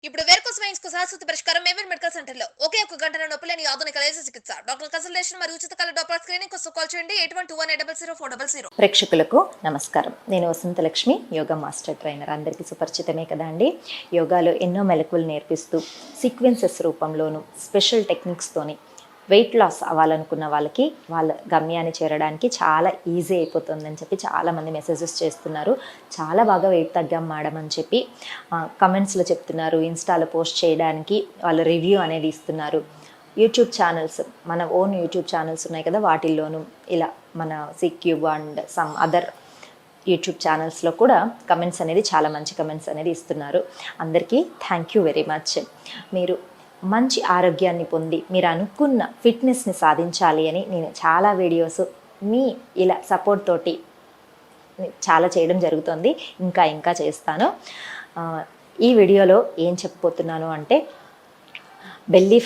ఇప్పుడు varicose veins కు శాశ్వత పరిష్కారం మేవెల్ మెడికల్ సెంటర్ లో ఒకే ఒక గంటల నొప్పులేని ఆధునిక లేజర్ చికిత్స. డాక్టర్ కన్సల్టేషన్ మరియు ఉచిత కల డాక్టర్ స్క్రీనింగ్ కోసం కాల్ చేయండి 8121800400. ప్రేక్షకులకు నమస్కారం. నేను వసంతలక్ష్మి, యోగా మాస్టర్ ట్రైనర్. అందరికీ సుపరిచితమే కదా అండి. యోగాలో ఎన్నో మెలకువలు నేర్పిస్తూ సీక్వెన్సెస్ రూపంలోను స్పెషల్ టెక్నిక్స్తోని వెయిట్ లాస్ అవ్వాలనుకున్న వాళ్ళకి వాళ్ళ గమ్యాన్ని చేరడానికి చాలా ఈజీ అయిపోతుందని చెప్పి చాలామంది మెసేజెస్ చేస్తున్నారు. చాలా బాగా వెయిట్ తగ్గాం మేడం అని చెప్పి కమెంట్స్లో చెప్తున్నారు. ఇన్స్టాలో పోస్ట్ చేయడానికి వాళ్ళు రివ్యూ అనేది ఇస్తున్నారు. యూట్యూబ్ ఛానల్స్, మన ఓన్ యూట్యూబ్ ఛానల్స్ ఉన్నాయి కదా, వాటిల్లోనూ ఇలా మన Qube and some other YouTube ఛానల్స్లో కూడా కమెంట్స్ అనేది చాలా మంచి కమెంట్స్ అనేది ఇస్తున్నారు. అందరికీ థ్యాంక్ యూ వెరీ మచ్. మీరు మంచి ఆరోగ్యాన్ని పొంది మీరు అనుకున్న ఫిట్నెస్ని సాధించాలి అని నేను చాలా వీడియోస్ మీ ఇలా సపోర్ట్ తోటి చాలా చేయడం జరుగుతుంది. ఇంకా చేస్తాను. ఈ వీడియోలో ఏం చెప్పబోతున్నాను అంటే, బెల్లీ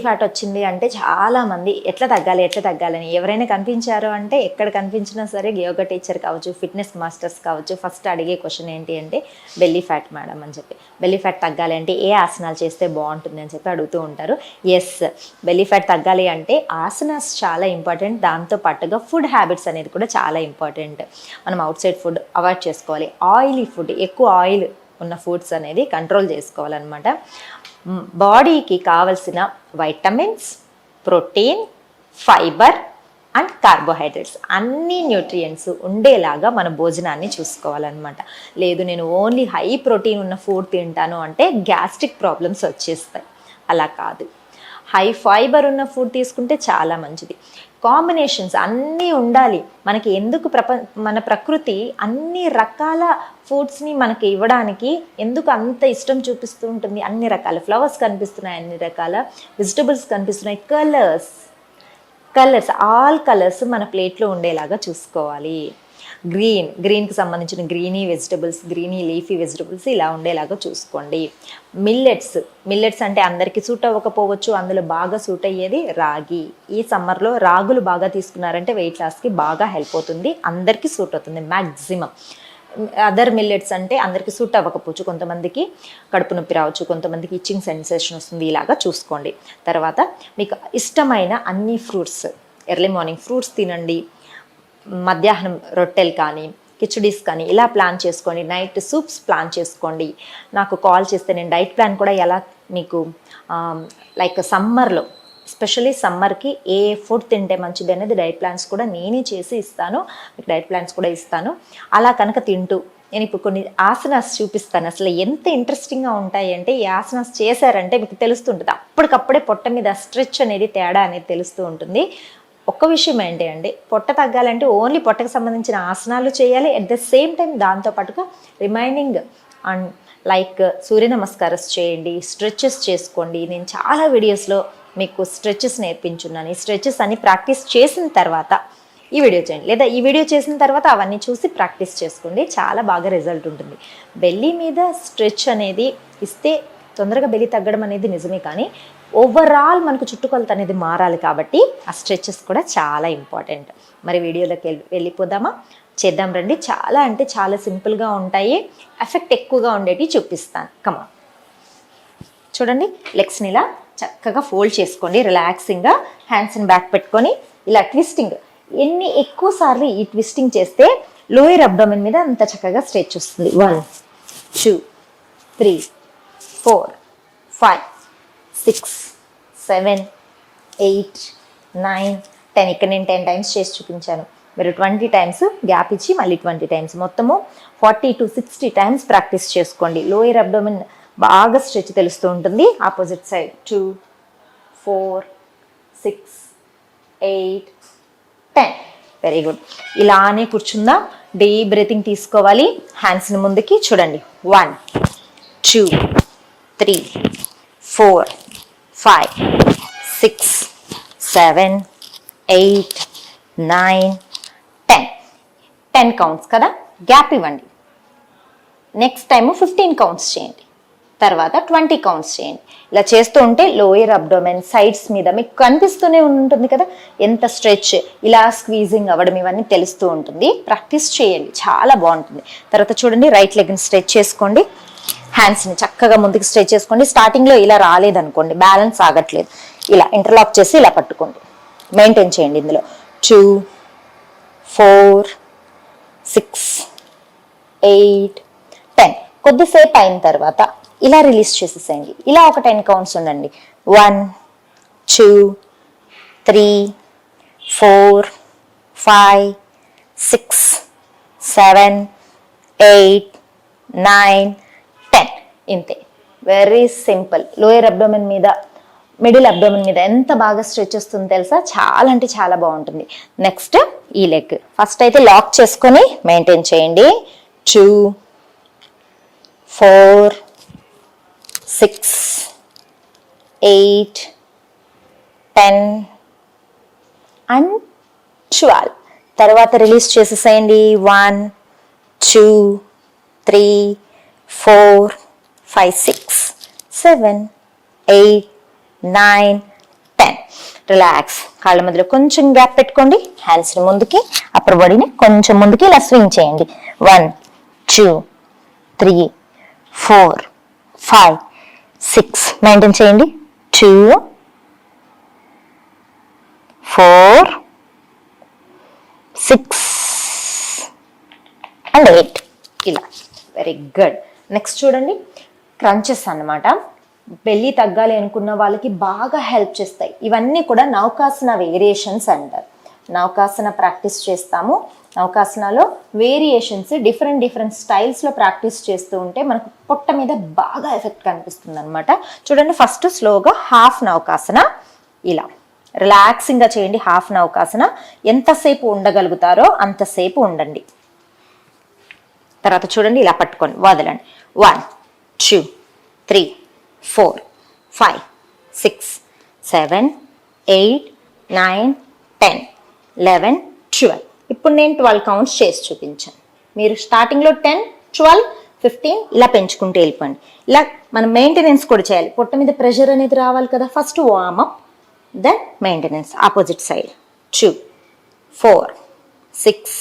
ఫ్యాట్ వచ్చింది అంటే చాలామంది ఎట్లా తగ్గాలని ఎవరైనా కనిపించారు అంటే, ఎక్కడ కనిపించినా సరే యోగా టీచర్ కావచ్చు, ఫిట్నెస్ మాస్టర్స్ కావచ్చు, ఫస్ట్ అడిగే క్వశ్చన్ ఏంటి అంటే బెల్లీ ఫ్యాట్ మేడం అని చెప్పి. బెల్లీ ఫ్యాట్ తగ్గాలి అంటే ఏ ఆసనాలు చేస్తే బాగుంటుంది అని చెప్పి అడుగుతూ ఉంటారు. ఎస్, బెల్లీ ఫ్యాట్ తగ్గాలి అంటే ఆసనాస్ చాలా ఇంపార్టెంట్. దాంతో పాటుగా ఫుడ్ హ్యాబిట్స్ అనేది కూడా చాలా ఇంపార్టెంట్. మనం అవుట్ సైడ్ ఫుడ్ అవాయిడ్ చేసుకోవాలి. ఆయిలీ ఫుడ్, ఎక్కువ ఆయిల్ ఉన్న ఫుడ్స్ అనేది కంట్రోల్ చేసుకోవాలన్నమాట. బాడీకి కావలసిన vitamins, protein, fibre and carbohydrates అన్ని న్యూట్రియంట్స్ ఉండేలాగా మన భోజనాన్ని చూసుకోవాలన్నమాట. లేదు నేను ఓన్లీ హై ప్రోటీన్ ఉన్న ఫుడ్ తింటాను అంటే గ్యాస్ట్రిక్ ప్రాబ్లమ్స్ వచ్చేస్తాయి. అలా కాదు, హై ఫైబర్ ఉన్న ఫుడ్ తీసుకుంటే చాలా మంచిది. కాంబినేషన్స్ అన్నీ ఉండాలి. మనకి ఎందుకు మన ప్రకృతి అన్ని రకాల ఫుడ్స్ని మనకి ఇవ్వడానికి ఎందుకు అంత ఇష్టం చూపిస్తూ ఉంటుంది? అన్ని రకాల ఫ్లవర్స్ కనిపిస్తున్నాయి, అన్ని రకాల వెజిటబుల్స్ కనిపిస్తున్నాయి, కలర్స్ ఆల్ కలర్స్ మన ప్లేట్లో ఉండేలాగా చూసుకోవాలి. గ్రీన్కి సంబంధించిన greeny vegetables, greeny leafy vegetables ఇలా ఉండేలాగా చూసుకోండి. మిల్లెట్స్ అంటే అందరికీ సూట్ అవ్వకపోవచ్చు. అందులో బాగా సూట్ అయ్యేది రాగి. ఈ సమ్మర్లో రాగులు బాగా తీసుకున్నారంటే వెయిట్ లాస్కి బాగా హెల్ప్ అవుతుంది. అందరికీ సూట్ అవుతుంది మ్యాక్సిమం. అదర్ మిల్లెట్స్ అంటే అందరికీ సూట్ అవ్వకపోవచ్చు. కొంతమందికి కడుపు నొప్పి రావచ్చు, కొంతమందికి ఇచ్చింగ్ సెన్సేషన్ వస్తుంది. ఇలాగా చూసుకోండి. తర్వాత మీకు ఇష్టమైన అన్ని ఫ్రూట్స్, ఎర్లీ మార్నింగ్ ఫ్రూట్స్ తినండి. మధ్యాహ్నం రొట్టెలు కానీ కిచడీస్ కానీ ఇలా ప్లాన్ చేసుకోండి. నైట్ సూప్స్ ప్లాన్ చేసుకోండి. నాకు కాల్ చేస్తే నేను డైట్ ప్లాన్ కూడా ఎలా మీకు లైక్ సమ్మర్లో, ఎస్పెషల్లీ సమ్మర్కి ఏ ఫుడ్ తింటే మంచిది అనేది డైట్ ప్లాన్స్ కూడా నేనే చేసి ఇస్తాను. మీకు డైట్ ప్లాన్స్ కూడా ఇస్తాను. అలా కనుక తింటూ నేను ఇప్పుడు కొన్ని ఆసనాస్ చూపిస్తాను. అసలు ఎంత ఇంట్రెస్టింగ్గా ఉంటాయి అంటే, ఈ ఆసనాస్ చేశారంటే మీకు తెలుస్తుంటుంది. అప్పటికప్పుడే పొట్ట మీద స్ట్రెచ్ అనేది, తేడా అనేది తెలుస్తూ ఉంటుంది. ఒక్క విషయం ఏంటి అంటే, పొట్ట తగ్గాలంటే ఓన్లీ పొట్టకు సంబంధించిన ఆసనాలు చేయాలి. అట్ ద సేమ్ టైం దాంతోపాటుగా రిమైనింగ్ అండ్ లైక్ సూర్య నమస్కారాలు చేయండి, స్ట్రెచెస్ చేసుకోండి. నేను చాలా వీడియోస్లో మీకు స్ట్రెచెస్ నేర్పించున్నాను. ఈ స్ట్రెచెస్ అన్ని ప్రాక్టీస్ చేసిన తర్వాత ఈ వీడియో చేయండి, లేదా ఈ వీడియో చేసిన తర్వాత అవన్నీ చూసి ప్రాక్టీస్ చేసుకోండి. చాలా బాగా రిజల్ట్ ఉంటుంది. బెల్లీ మీద స్ట్రెచ్ అనేది ఇస్తే తొందరగా బెల్లీ తగ్గడం అనేది నిజమే, కానీ ఓవరాల్ మనకు చుట్టుకొలత అనేది మారాలి. కాబట్టి ఆ స్ట్రెచెస్ కూడా చాలా ఇంపార్టెంట్. మరి వీడియోలోకి వెళ్ళిపోదామా? చేద్దాం రండి. చాలా అంటే చాలా సింపుల్గా ఉంటాయి. ఎఫెక్ట్ ఎక్కువగా ఉండేవి చూపిస్తాను. కమా, చూడండి. లెగ్స్ని ఇలా చక్కగా ఫోల్డ్ చేసుకోండి. రిలాక్సింగ్గా హ్యాండ్స్ని బ్యాక్ పెట్టుకొని ఇలా ట్విస్టింగ్. ఎన్ని ఎక్కువ సార్లు ఈ ట్విస్టింగ్ చేస్తే లోయర్ అబ్డోమెన్ మీద అంత చక్కగా స్ట్రెచ్ వస్తుంది. 1 2 3 4 5 6 7 8 9 10. ఇక్కడ నేను 10 టైమ్స్ చేసి చూపించాను. మీరు 20 టైమ్స్ గ్యాప్ ఇచ్చి మళ్ళీ 20 టైమ్స్, మొత్తము 40 to 60 టైమ్స్ ప్రాక్టీస్ చేసుకోండి. లోయర్ అబ్డోమెన్ బాగా స్ట్రెచ్ తెలుస్తూ ఉంటుంది. Opposite side 2 4 6 8 10. Very good. ఇలానే కూర్చుందా. డీప్ బ్రీతింగ్ తీసుకోవాలి. హ్యాండ్స్ని ముందుకి చూడండి. 1 2 3 4 5 6 7 8 9 10 కౌంట్స్ కదా. గ్యాప్ ఇవ్వండి. నెక్స్ట్ టైము 15 కౌంట్స్ చేయండి. తర్వాత 20 కౌంట్స్ చేయండి. ఇలా చేస్తూ ఉంటే లోయర్ అబ్డోమెన్ సైడ్స్ మీద మీకు కనిపిస్తూనే ఉంటుంది కదా ఎంత స్ట్రెచ్, ఇలా స్క్వీజింగ్ అవ్వడం ఇవన్నీ తెలుస్తూ ఉంటుంది. ప్రాక్టీస్ చేయండి, చాలా బాగుంటుంది. తర్వాత చూడండి, రైట్ లెగ్ని స్ట్రెచ్ చేసుకోండి. హ్యాండ్స్ని చక్కగా ముందుకు స్ట్రెచ్ చేసుకోండి. స్టార్టింగ్లో ఇలా రాలేదనుకోండి, బ్యాలెన్స్ ఆగట్లేదు, ఇలా ఇంటర్లాక్ చేసి ఇలా పట్టుకోండి, మెయింటైన్ చేయండి. ఇందులో 2 4 6 8 10. కొద్దిసేపు అయిన తర్వాత ఇలా రిలీజ్ చేసేసేయండి. ఇలా ఒక 10 కౌంట్స్ ఉండండి. 1 2 3 4 5 6 7 8 9 10. ఇంతే, వెరీ సింపుల్. లోయర్ అబ్డోమెన్ మీద, మిడిల్ అబ్డోమెన్ మీద ఎంత బాగా స్ట్రెచ్ వస్తుందో తెలుసా, చాలా అంటే చాలా బాగుంటుంది. నెక్స్ట్ ఈ లెగ్ ఫస్ట్ అయితే లాక్ చేసుకొని మెయింటైన్ చేయండి. 2 4 6 8 10 అండ్ 12. తర్వాత రిలీజ్ చేసేసేయండి. 1 2 3 4 5 6 7 8 9 10. రిలాక్స్. కాళ్ళ మధ్యలో కొంచెం గ్యాప్ పెట్టుకోండి. హ్యాండ్స్ని ముందుకి, అప్పర్ బాడీని కొంచెం ముందుకి ఇలా స్వింగ్ చేయండి. 1 2 3 4 5 6 మెయింటైన్ చేయండి. 2 4 6 అండ్ 8. ఇలా, వెరీ గుడ్. నెక్స్ట్ చూడండి, క్రంచెస్ అన్నమాట. బెల్లి తగ్గాలి అనుకున్న వాళ్ళకి బాగా హెల్ప్ చేస్తాయి. ఇవన్నీ కూడా నౌకాసన వేరియేషన్స్ అంటారు. నౌకాసన ప్రాక్టీస్ చేస్తాము. నౌకాసనలో వేరియేషన్స్ డిఫరెంట్ స్టైల్స్లో ప్రాక్టీస్ చేస్తూ ఉంటే మనకు పొట్ట మీద బాగా ఎఫెక్ట్ కనిపిస్తుంది అనమాట. చూడండి, ఫస్ట్ స్లోగా హాఫ్ నౌకాసన, ఇలా రిలాక్సింగ్గా చేయండి. హాఫ్ నౌకాసన ఎంతసేపు ఉండగలుగుతారో అంతసేపు ఉండండి. తర్వాత చూడండి, ఇలా పట్టుకోండి, వదలండి. 1 2 3 4 5 6 7 8 9 10 11 12. ఇప్పుడు నేను 12 కౌంట్స్ చేసి చూపించాను. మీరు స్టార్టింగ్లో 10 12 15 ఇలా పెంచుకుంటూ వెళ్ళిపోండి. ఇలా మనం మెయింటెనెన్స్ కూడా చేయాలి. పొట్ట మీద ప్రెషర్ అనేది రావాలి కదా. First warm up, then maintenance. Opposite side 2 4 6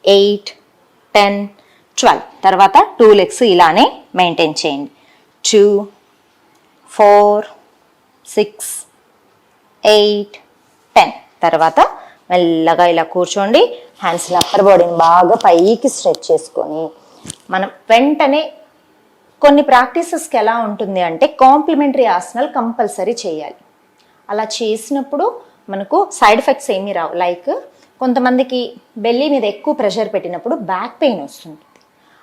8 10 12. తర్వాత 2 లెగ్స్ ఇలానే మెయింటైన్ చేయండి. 2 4 6 8 10. తర్వాత మెల్లగా ఇలా కూర్చోండి. హ్యాండ్స్ని అప్పర్ బాడీని బాగా పైకి స్ట్రెచ్ చేసుకొని మనం వెంటనే కొన్ని ప్రాక్టీసెస్కి ఎలా ఉంటుంది అంటే కాంప్లిమెంటరీ ఆసనాలు కంపల్సరీ చేయాలి. అలా చేసినప్పుడు మనకు సైడ్ ఎఫెక్ట్స్ ఏమీ రావు. లైక్ కొంతమందికి బెల్లీ మీద ఎక్కువ ప్రెషర్ పెట్టినప్పుడు బ్యాక్ పెయిన్ వస్తుంది.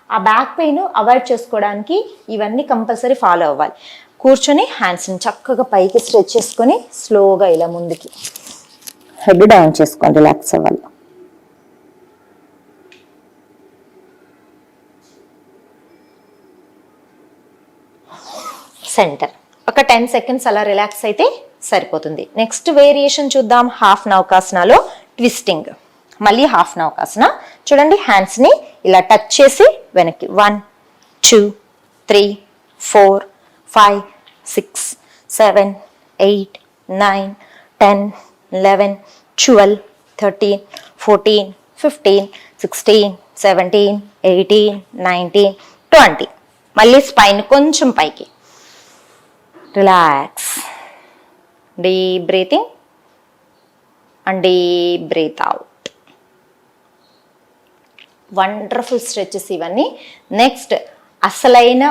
ఆ బ్యాక్ పెయిన్ అవాయిడ్ చేసుకోవడానికి ఇవన్నీ కంపల్సరీ ఫాలో అవ్వాలి. కూర్చొని హ్యాండ్స్ని చక్కగా పైకి స్ట్రెచ్ చేసుకొని స్లోగా ఇలా ముందుకి హెడ్ డౌన్ చేసుకొని రిలాక్స్ అవ్వాలి. సెంటర్ ఒక 10 సెకండ్స్ అలా రిలాక్స్ అయితే సరిపోతుంది. నెక్స్ట్ వేరియేషన్ చూద్దాం. హాఫ్ నౌకాసనలో ట్విస్టింగ్. మళ్ళీ హాఫ్ నౌకాసన. చూడండి, హ్యాండ్స్ని ఇలా టచ్ చేసి వెనక్కి 1 2 3 4 5 6 7 8 9 10 11 12 13 14 15 16 17 18 19 20. మళ్ళీ స్పైన్ కొంచెం పైకి. Relax. Deep breathing and deep breath out. Wonderful stretches ఇవన్నీ. నెక్స్ట్ అసలైన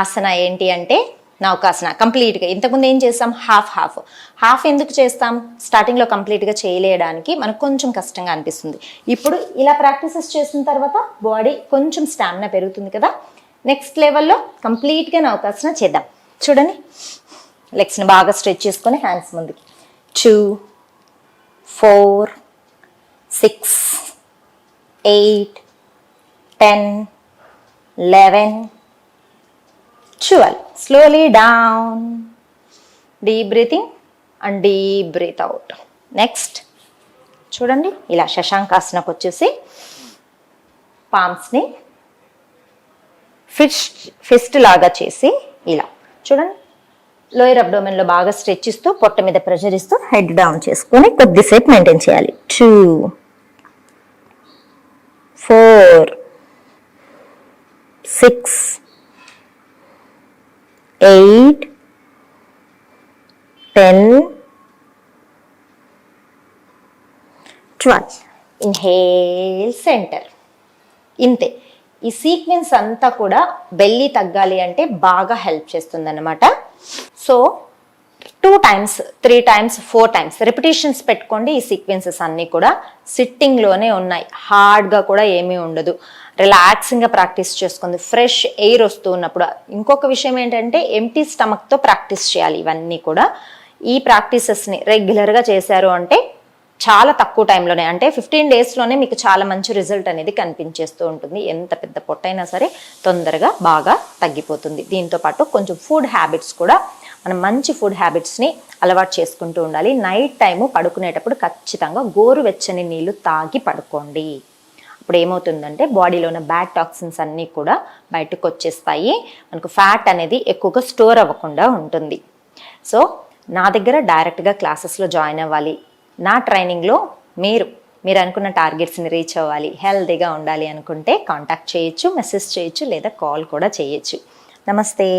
ఆసన ఏంటి అంటే నౌకాసన. కంప్లీట్గా ఇంతకుముందు ఏం చేస్తాం, హాఫ్ ఎందుకు చేస్తాం, స్టార్టింగ్లో కంప్లీట్గా చేయలేయడానికి మనకు కొంచెం కష్టంగా అనిపిస్తుంది. ఇప్పుడు ఇలా ప్రాక్టీసెస్ చేసిన తర్వాత బాడీ కొంచెం స్టామినా పెరుగుతుంది కదా. నెక్స్ట్ లెవెల్లో కంప్లీట్గా నౌకాసన చేద్దాం. చూడండి, లెగ్స్ని బాగా స్ట్రెచ్ చేసుకొని హ్యాండ్స్ ముందుకి. 2 4 6 8 10 11 12. Slowly down. Deep breathing and deep breath out. Next చూడండి, ఇలా శశాంకాసనకు వచ్చేసి పామ్స్ని ఫిస్ట్ లాగా చేసి ఇలా చూడండి, లోయర్ అబ్డోమెన్లో బాగా స్ట్రెచ్ ఇస్తూ పొట్ట మీద ప్రెషర్ ఇస్తూ హెడ్ డౌన్ చేసుకొని కొద్దిసేపు మెయింటైన్ చేయాలి. 2 4 6 8, 10, 12. Inhale centre. ఇంతే. ఈ సీక్వెన్స్ అంతా కూడా బెల్లీ తగ్గాలి అంటే బాగా హెల్ప్ చేస్తుంది అనమాట. So 2 times, 3 times, 4 times repetitions పెట్టుకోండి. ఈ సీక్వెన్సెస్ అన్నీ కూడా సిట్టింగ్లోనే ఉన్నాయి, హార్డ్గా కూడా ఏమీ ఉండదు. రిలాక్సింగ్గా ప్రాక్టీస్ చేసుకుంది, ఫ్రెష్ ఎయిర్ వస్తూ ఉన్నప్పుడు. ఇంకొక విషయం ఏంటంటే ఎంటీ స్టమక్తో ప్రాక్టీస్ చేయాలి. ఇవన్నీ కూడా ఈ ప్రాక్టీసెస్ని రెగ్యులర్గా చేశారు అంటే చాలా తక్కువ టైంలోనే, అంటే 15 daysలోనే మీకు చాలా మంచి రిజల్ట్ అనేది కనిపించేస్తూ ఉంటుంది. ఎంత పెద్ద పొట్టైనా సరే తొందరగా బాగా తగ్గిపోతుంది. దీంతోపాటు కొంచెం ఫుడ్ హ్యాబిట్స్ కూడా, మనం మంచి ఫుడ్ హ్యాబిట్స్ని అలవాటు చేసుకుంటూ ఉండాలి. నైట్ టైము పడుకునేటప్పుడు ఖచ్చితంగా గోరువెచ్చని నీళ్ళు తాగి పడుకోండి. అప్పుడు ఏమవుతుందంటే బాడీలో ఉన్న బ్యాడ్ టాక్సిన్స్ అన్నీ కూడా బయటకు వచ్చేస్తాయి. మనకు ఫ్యాట్ అనేది ఎక్కువగా స్టోర్ అవ్వకుండా ఉంటుంది. సో నా దగ్గర డైరెక్ట్గా క్లాసెస్లో జాయిన్ అవ్వాలి. నా ట్రైనింగ్లో మీరు అనుకున్న టార్గెట్స్ని రీచ్ అవ్వాలి, హెల్తీగా ఉండాలి అనుకుంటే కాంటాక్ట్ చేయొచ్చు, మెసేజ్ చేయొచ్చు, లేదా కాల్ కూడా చేయొచ్చు. నమస్తే.